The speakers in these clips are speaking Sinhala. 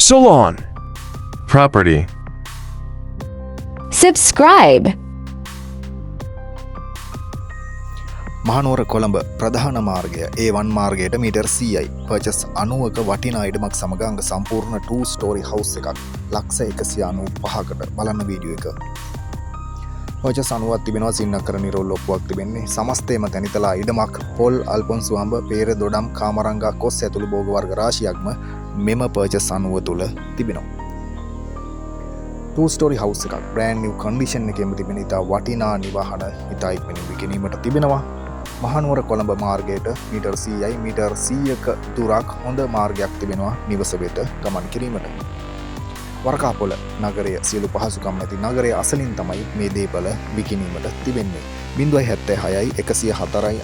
Salon. Property. Subscribe. Mahanuwara Colombo ප්‍රධාන මාර්ගය A1 මාර්ගයට මීටර් 100යි. පර්චස් 90ක වටිනා ඉඩමක් සමග අංග සම්පූර්ණ 2 ස්ටෝරි හවුස් එකක් $195,000කට බලන්න වීඩියෝ එක. පර්චස් 90ක් තිබෙනවා. සින්නකර නිරෝල් ඔප්පුවක් තිබෙන්නේ. සමස්තයම තනිතලා ඉඩමක් පොල් අල්පොන්සු අඹ පේර දොඩම් කාමරංගා කොස් ඇතුළු භෝග වර්ග රාශියක්ම මෙම පර්චස් 90 තුල තිබෙනවා. 2 ස්ටෝරි හවුස් එකක් බ්‍රෑන්ඩ් නිව් කන්ඩිෂන් එකේම තිබෙන ඉතා වටිනා නිවහන ඉතා ඉක්මනින් විකිණීමට තිබෙනවා. මහනුවර කොළඹ මාර්ගයට මීටර් 100යි. මීටර් 100ක දුරක් හොඳ මාර්ගයක් තිබෙනවා නිවස වෙත ගමන් කිරීමට. වරකාපොළ නගරය සියලු පහසුකම් ඇති නගරය අසලින් තමයි මේ දේපල විකිණීමට තිබෙන්නේ. 076යි 104යි 97යි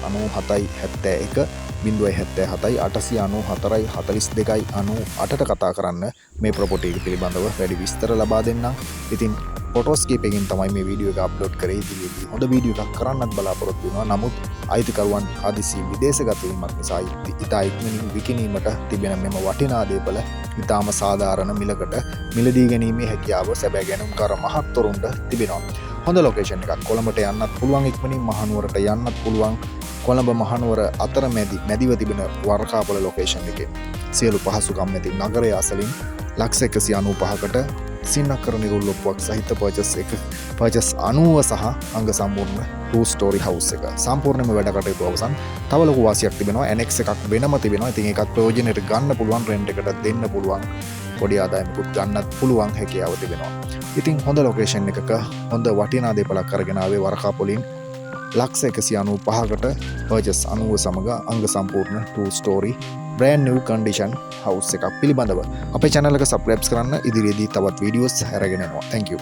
71 077යි 894යි 42යි 98ට කතා කරන්න මේ ප්‍රොපර්ටි එක පිළිබඳව වැඩි විස්තර ලබා දෙන්නම්. ඉතින් ෆොටෝස් කීපකින් තමයි මේ වීඩියෝ එක අප්ලෝඩ් කරේ. ඉතින් හොඳ වීඩියෝ එකක් කරන්නත් බලාපොරොත්තු වෙනවා. නමුත් අයිතිකරුවන් හදිසි විදේශගත වීමක් නිසා ඉතා ඉක්මනින් විකිණීමට තිබෙන මෙම වටිනා දේපල ඉතාම සාධාරණ මිලකට මිලදී ගැනීමේ හැකියාව සැබෑ ගැනුම්කාර මහත්වරුන්ට තිබෙනවා. හොඳ ලොකේෂන් එකක්. කොළඹට යන්නත් පුළුවන්, ඉක්මනින් මහනුවරට යන්නත් පුළුවන්. කොළඹ මහනුවර මැදිව තිබෙන වරකාපොළ ලොකේෂන් එකේ සියලු පහසුකම් ඇති නගරය අසලින් $195,000කට සින්නකර නිරුල් ඔප්පුවක් සහිත පර්චස් 90 සහ අංග සම්පූර්ණ 2 ස්ටෝරි හවුස් එක. සම්පූර්ණයෙන්ම වැඩ කටයුතු අවසන්. තව ලොකු වාසියක් තිබෙනවා. NX එකක් වෙනම තිබෙනවා. ඉතින් ඒකත් ප්‍රයෝජනෙට ගන්න පුළුවන්, රෙන්ට් එකට දෙන්න පුළුවන්, පොඩි ආදායමකුත් ගන්නත් පුළුවන් හැකියාව තිබෙනවා. ඉතින් හොඳ ලොකේෂන් එකක හොඳ වටිනා දේපලක් අරගෙන ආවේ වරකාපොළින් $195,000කට පර්චස් 90 සමග අංග සම්පූර්ණ 2 story brand new condition house එකක් පිළිබඳව. අපේ channel එක subscribe කරන්න. ඉදිරියේදී තවත් videos අරගෙන එනවා. Thank you.